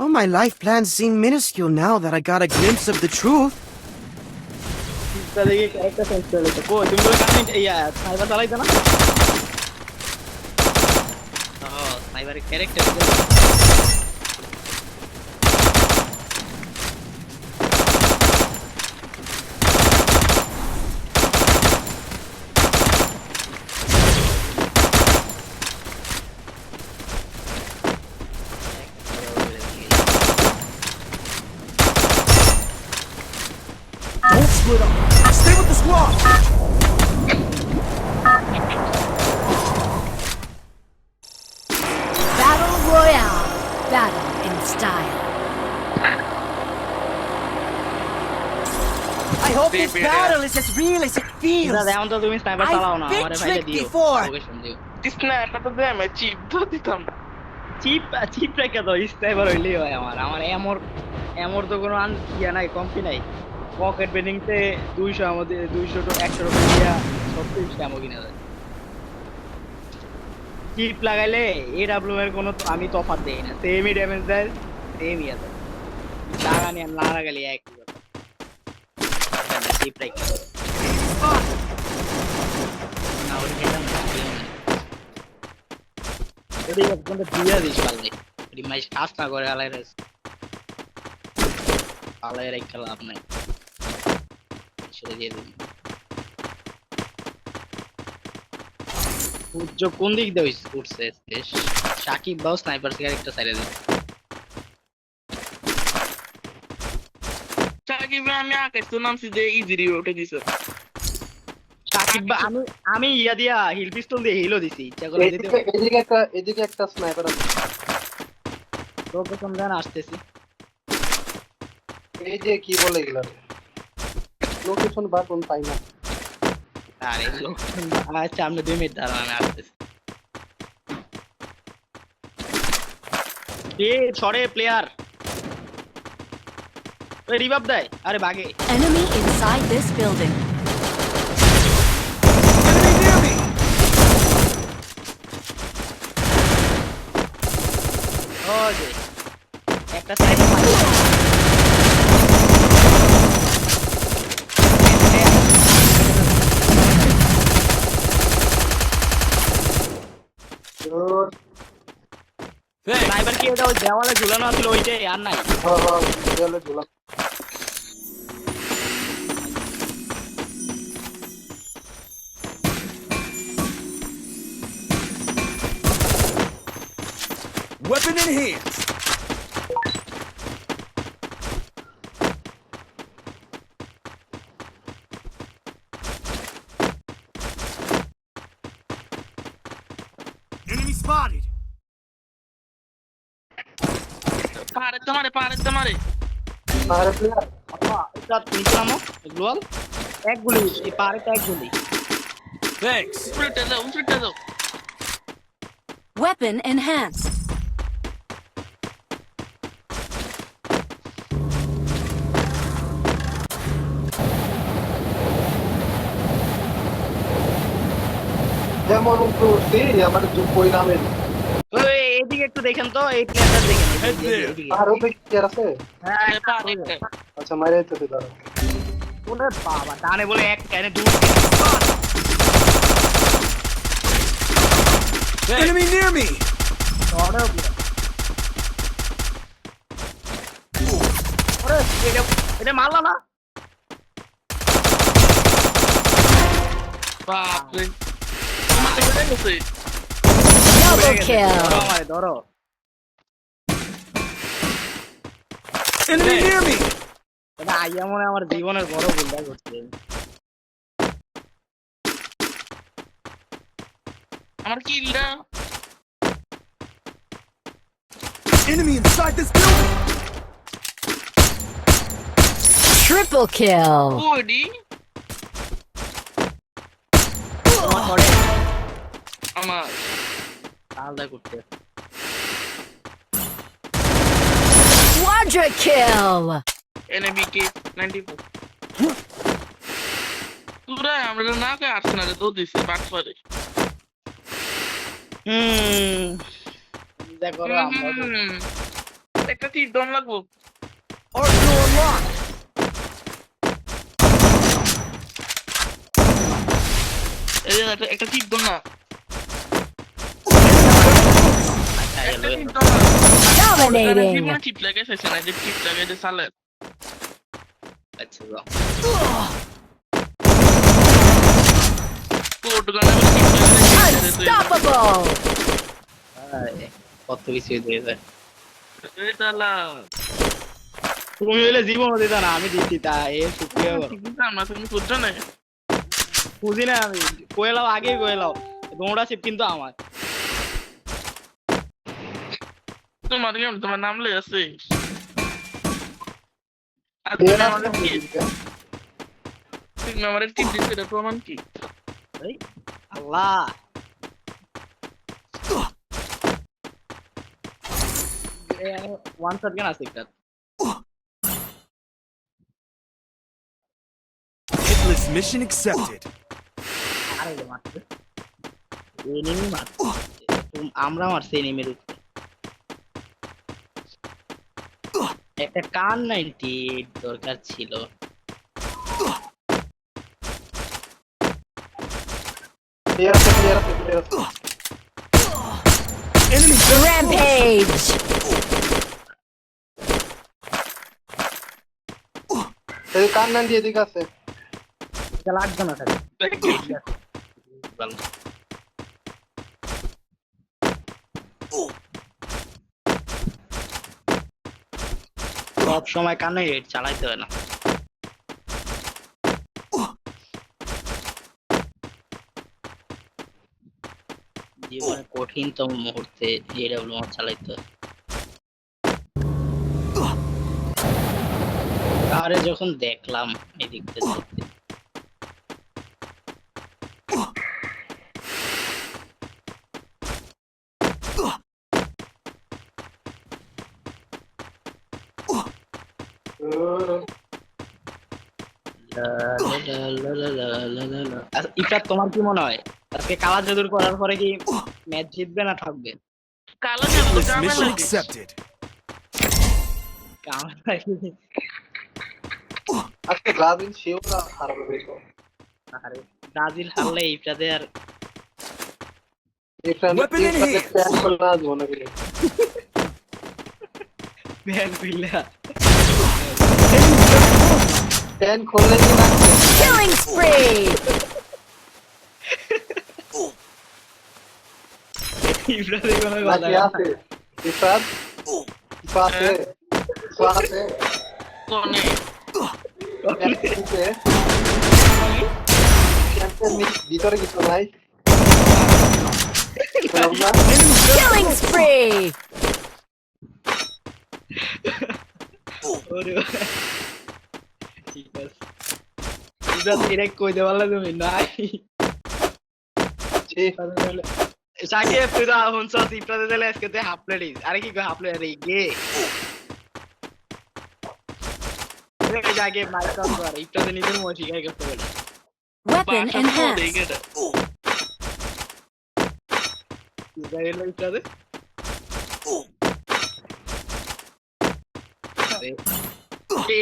All my life plans seem minuscule now that I got a glimpse of the truth. তাহলে কি একটা sense করে তো কই তুমি বলে কামিং ইয়া স্নাইপার চালাইতো না স্নাইপারের character Don't split up. Stay with the squad. Battle Royale. Battle in style. I hope this battle is as real as it feels. দাদা এখন তো তুমি স্নাইপার চালাও না I've been আমারে ভাইলে tricked দিও before. লোকেশন দিও স্ন্যাপার তো দেয় আমি চিপ তো দিতাম চিপ রেখে দাও স্নাইপার হইলেই হয় আমার এমর তো কোনো ইয়া নাই কমতি নাই পকেট বেডিংতে 200 আমাদের 200 তো 100 টাকা দিয়া 36 টাকা কিনা যায় চিপ লাগাইলে এডব্লিউ এর কোনো আমি তফাৎ দেই না সেমই ড্যামেজ দেয় সেমই আছে টাকা নিয়ে না লাগাইলে এক চিপ রেখে না ওই খেলাম না ওই একদম দিয়া দিস পারলে এই ম্যাচ কাজ না করে আলাইরে আলাইরে খেলা আপনি ছেড়ে দিয়ে দিন সূর্য কোন দিক দিয়ে উঠছে সাকিব বাউ স্নাইপার ক্যারেক্টার সাইডে দিন সাকিব আমি আকাশ তো নামছি যে ইজিরি ওটা দিছে সাকিব বা আমি ইয়া দিয়া হিল পিস্তল দিয়ে হিলও দিছি ইচ্ছা করে দিতে এদিকে একটা স্নাইপার আছে লোকেশন দেন আসতেছি এই যে কি বলে এগুলা লোকেশন বাটন পাই না আরে লোকেশন আচ্ছা আপনি 2 মিনিট দাঁড়ান আমি আসতেছি এ ছড়ে প্লেয়ার ওই রিভাইভ দেয় আরে ভাগে Enemy inside this building. Enemy near me. ওকে একটা সাইডে স্নাইপার কি এটা ওই দেওয়ালে ঝুলানো ছিল ওইটাই আর নাই দেয়ালে ঝোলা Weapon in hands. Enemy spotted. পারে তোমারে আরে প্লেয়ার আপা এটা নিলামও গ্লোয়াল এক গুলি এই পারেটা এক গুলি Thanks. উল্টে দাও Weapon enhanced. যেমন করছি আমার কই নামে ওই এদিকে একটু দেখেন তো এই প্লেয়ারটা দেখেন এদিকে আর ওপরে কি আর আছে হ্যাঁ পারে আচ্ছা মাইরে দিতেছি দাঁড়া ওরে বাবা ডানে বলে এক ক্যানে দূর Enemy near me. ওরে এটা মারলা না বাপ রে তোমাকে কোথায় গেছে Double kill. ধরো Enemy near me. এটা আইয়া মনে আমার জীবনের বড় ভুলটা করছে আমার কিলটা Enemy inside this building. Triple kill. ওডি আমার আলাদা করতে Quadra kill. enemy ke 94 পুরা আমরা না কে আর্সেনালে তো দিছে বাট পারে দেখো আমরা একটা তীর দম লাগবো। Arsenal unlocked. এই যে একটা তীর দম না, আচ্ছা একটা এলো তীর দম না। Dominating. জীবনে টিপ লাগে শেষে না, যে টিপ লাগে যে সালে। আচ্ছা যাও কোট গানে টিপ লাগে। Unstoppable. আরে, কত কিছু দিয়ে যায় এই তালা তুমি হইলে জীবন দিতা না আমি দিচ্ছি তা এ শুকিয়ে গেল আমার তুমি বুঝছো না। বুঝি না আমি কোয়েলাও আগে কোয়েলাও দৌড়া ছিপ কিন্তু আমার তোমার গেম তোমার নাম লে আছে। আর প্লেয়ার তুমি আছে আমাদের নাকি কি এদিকে? তুমি আমাদের টিপ দিতে এটা প্রমাণ কি? এই, আল্লাহ ওয়ান শট গান আছে একটা Hitless mission accepted. আরে রে মারছে এনিমি মারছে আমরা মারছি এনিমির উপরে একটা কান 98 দরকার ছিল প্লেয়ার আছে, প্লেয়ার আছে, প্লেয়ার আছে। Enemy Rampage. এই কান্নান দিয়ে এদিকে আছে। এটা লাগবে না থাকে ভালো সব সময় কানে হেড চালাইতে হয় না জীবনে কঠিনতম মুহূর্তে এডব্লিউ চালাইতে হয় আরে যখন দেখলাম এদিক থেকে দেখতে ইফরাত তোমার কি মনে হয় আজকে কালা জাদুর করার পরে কি ম্যাচ জিতবে না থাকবে কালো জাদু তো Hitless কামে mission লাগে। accepted. আজকে ব্রাজিল সেও না হারাবে বেশি। আরে ব্রাজিল হারলে ইফরাতে আর এফরান Weapon in hand. প্যান করে না মনে করি। ব্যান পিলা প্যান খুললে কি না? Killing spree. ইফরাতে কোনো কথা নাকি না আছে? ইফরাত? ইফা আছে? ইফা আছে? কোনে প্যান খুলছে? প্যানের ভিতরে কিছু নাই? বললাম না? Killing spree. ওরে ঠিক আছে ইফরাত ডিরেক্ট কইতে পারলে তুমি নাই ছি, সাকিব তুই তো হুনছ ইফরাতে দিলে আজকে তুই হাফ প্লেট আরে কি কই হাফ প্লেট আরে গে জাগে মারকাম করে ইফরাতে নিজের মন শিখাই করতে বলে Weapon বাসা enhanced. দেখে এটা Israel ইফরাতে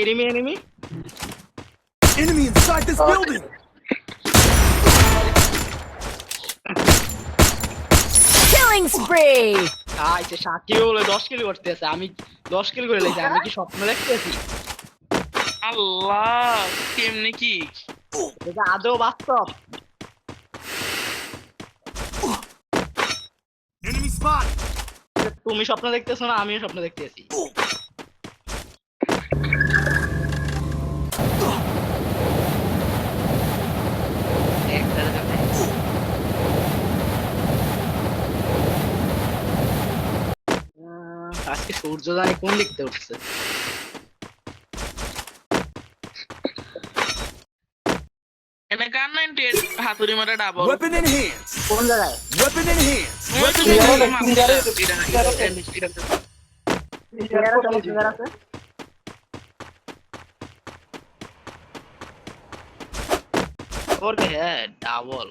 enemy enemy Enemy inside this building. Killing spree. আচ্ছা সাকিব বলে 10 কিল করতেছে আমি 10 কিল করে লেছি আমি কি স্বপ্ন দেখতেছি আল্লাহ কেমনে কি এটা আদৌ বাস্তব Enemy spot. তুমি স্বপ্ন দেখতেছো না আমিও স্বপ্ন দেখতেছি আজকে সূর্য জানি কোন দিক থেকে উঠছে এনে কান 98 হাতুড়ি মারা ডাবল Weapon in hands. কোন জায়গায় Weapon in hands. প্লেয়ার আছে ওর হ্যাঁ ডাবল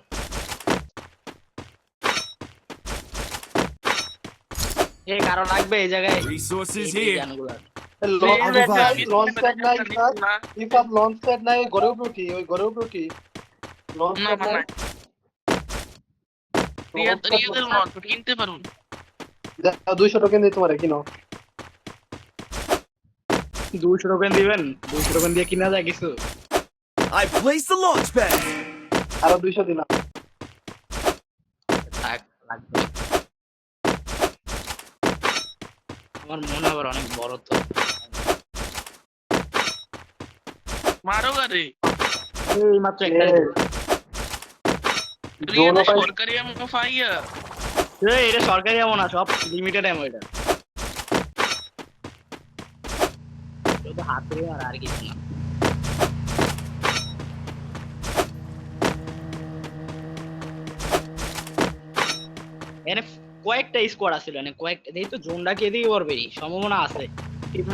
এ কারো লাগবে এই জায়গায় Resources এই here. গানগুলা। লঞ্চ প্যাড নাই স্যার, ইফাব লঞ্চ প্যাড নাই, ঘরে উপরে উঠি, ওই ঘরে উপরে উঠি। লঞ্চ না প্যাড না নাই। রিয়াদের লট কিনতে পারুন। 200 টোকেন দিই তোমারে কিনো। 200 টোকেন দিবেন? 200 টোকেন দিয়ে কিনা যায় কিছু? I placed the launch pad. আরো 200 দিলাম। থাক, লাগবে না। আমার মনে আবার অনেক বড় তো। মারো গারে এই মাত্র একটা রিয়াদের সরকারি আমো ফাইয়া এটা সরকারি এমন না, সব লিমিটেড এমন এটা। শুধু হাতে আর কিছু না। এখানে কয়েকটা স্কোয়াড আছিল, মানে কয়েকটা এই তো জোনটা কে দিকে পড়বে সম্ভাবনা আছে।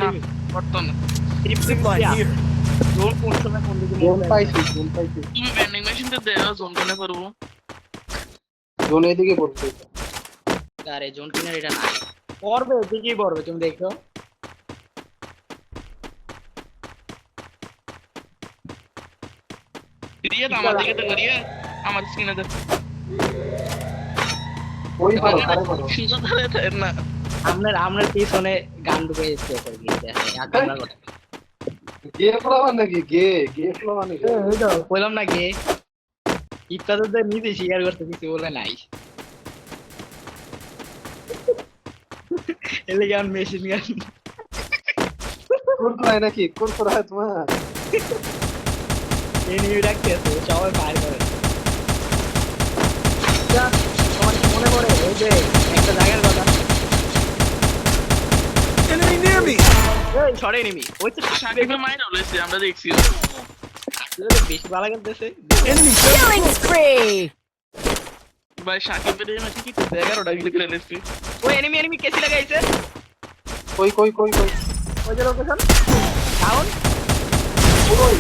না করতো না। Zip line here. জোন কোন সময় কোন দিকে জোন মনে পাইছি, জোন পাইছি। তুমি ভেন্ডিং মেশিনতে দেও জোন কোনে করবো। জোন এদিকে পড়ছে। আরে জোন কিনার এটা না পড়বে, এদিকেই পড়বে, তুমি দেখো। রিয়া আমার দিকে তো করিয়া আমার স্ক্রিনে দে। ওই পারো, আরে পারো। সুযোগ ধরে দেন না। আপনার পিছনে গান ঢুকে যাচ্ছে আর কি, দেখে আকাঙ্ক্ষা করে। গে ফ্লাওয়ার নাকি? গে ফ্লাওয়ার নাকি? এই তো বললাম না গে ইফতাদের নিজে স্বীকার করতে কিছু বলে নাই। এলে গান মেশিন গান কুরকুরাই নাকি? কুরকুরাই তোমার? এনিমি রাখতে আছে, সবাই ফায়ার করে। যা, তোমার কি মনে পড়ে ওই যে একটা জায়গার কথা? Enemy near me. এই সরে এনিমি, ওই তো সাকিবের মাইরা হইছে আমরা দেখছি। বেশি ভালো করতেছে। Enemy Killing spree! ভাই সাকিবের এই ম্যাচে কি 11টা কিল করে নিয়েছে। ওই এনিমি কেসি লাগাইছে, কই কই কই কই? ওই যে লোকেশন ডাউন। ওই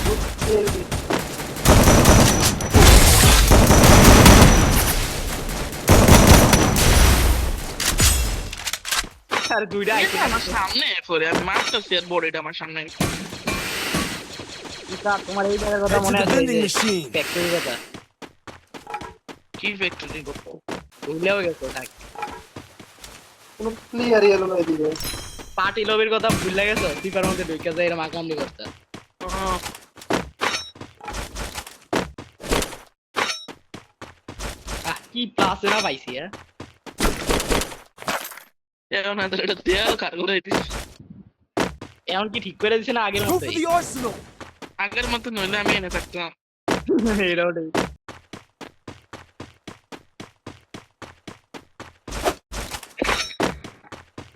আর দুইটা আইছে আমার সামনে পড়ে আমি মারতেছি আর বডিটা আমার সামনে। তোমার এই জায়গার কথা Head to মনে the আছে? vending machine. ফ্যাক্টরি কথা কি ফ্যাক্টরি করতে ভুলেও গেছো, থাক। কোন প্লেয়ারই এলো না এদিকে। পার্টি লবির কথা ভুলে গেছো? ফিফার মধ্যে ঢুকে যায় এরকম আকামলি করতে। কি প্লাস না পাইছি। এখন এটা দেয়াল কার করে দিস। এখন কি ঠিক করে দিছে না আগের Go মতো? for the arsenal. আগের মতো নইলে আমি এনে থাকতাম। এটাও ঠিক।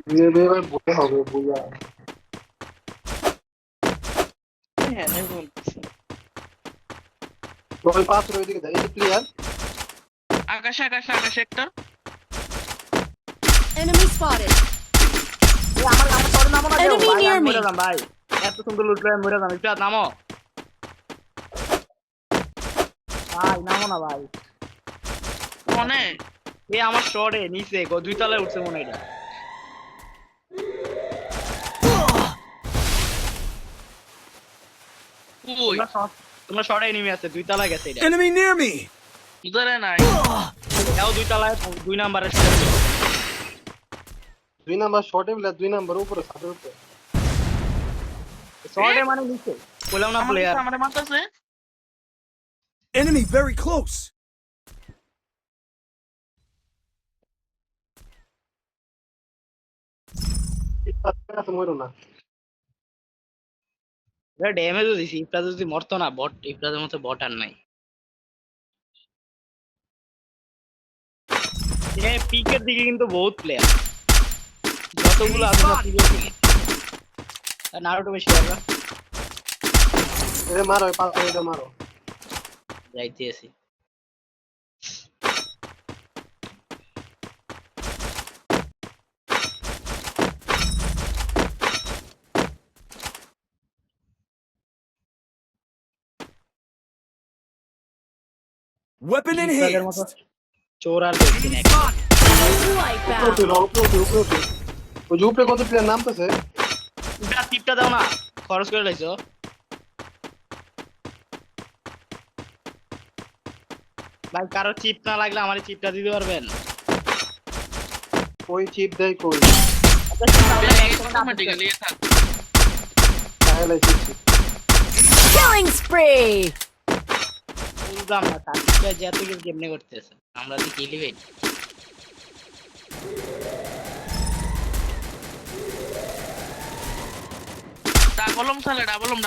দিয়ে দিয়ে ভাই বলে হবে বুঝা। হ্যাঁ আমি বলছি ওই পাথর ওইদিকে যায়, এই যে প্লেয়ার। আকাশে একটা Enemy spotted. আমার তোর নামও না দেও Enemy ভাই, near আমি me. মরে যাম ভাই। এত সুন্দর লুট করে মরে যাম, একটু নামো ভাই, নামো না ভাই। মনে এ আমার শর্টে নিচে দুই তলায় উঠছে মনে হয় এটা। ওই তোমার শর্টে এনিমি আছে, দুই তলায় গেছে এটা। Enemy near me. ধরে নাই এও দুই তলায়, 2 নাম্বারের শর্টে। 2 নাম্বার শটে বলে 2 নাম্বার উপরে ছাদের উপরে। শর্টে মানে নিচে বললাম না প্লেয়ার। আমার মারতেছে। Enemy very close. কাছে মরো না। এটা ড্যামেজও দিছি, ইফটা যদি মরতো না, বট ইফটাদের মতো বট আর নাই। পিকের দিকে কিন্তু বহুত প্লেয়ার, যতগুলো আছে সব পিকের দিকে। নারুটো বেশি আমরা এ মারো, এই পাথর এটা মারো। যাইতে আছি। Weapon in ইফটাদের মতো hand. চোর আর দেখছি না। Wipe উপরে out. উঠো, উপরে উঠো, উপরে উঠো। ওই যে উপরে কত প্লেয়ার নামতেছে টিপটা দাও না, খরচ করে লাইছো। ভাই কারো চিপ না লাগলে আমার চিপটা দিতে পারবেন? ওই চিপ দেয় কই অটোমেটিক্যালি থাক। তাহলে চিপ Killing spree! বুঝলাম না তার চিপটা যে এত কিছু কেমনে করতেছে, আমরা তো কিলি ভাই। ডাবলম সালে ডাবলম।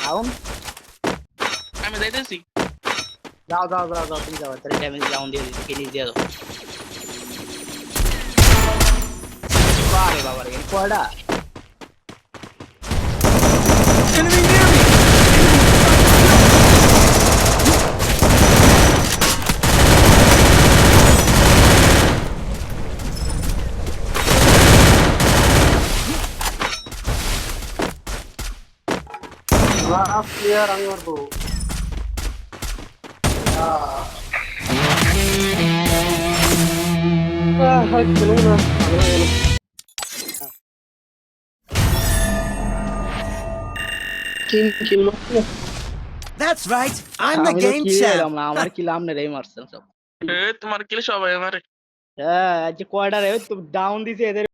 ডাউন আমি যাইতেছি। যাও তুমি যাও, তাহলে ড্যামেজ ডাউন দিয়ে দিচ্ছি, ফিনিশ দিয়ে দাও। বারে বাবা রে কয়টা Enemy near me! Last player আমি মারবো খেলো না কিল মারছে That's right. I'm the আমি তো game কিল champ. এলাম না, আমার কিল আমনে রেই মারছেন সব। তোমার কিলে সবাই আমারে। হ্যাঁ আজকে কয়টা রে ডাউন দিছে এদের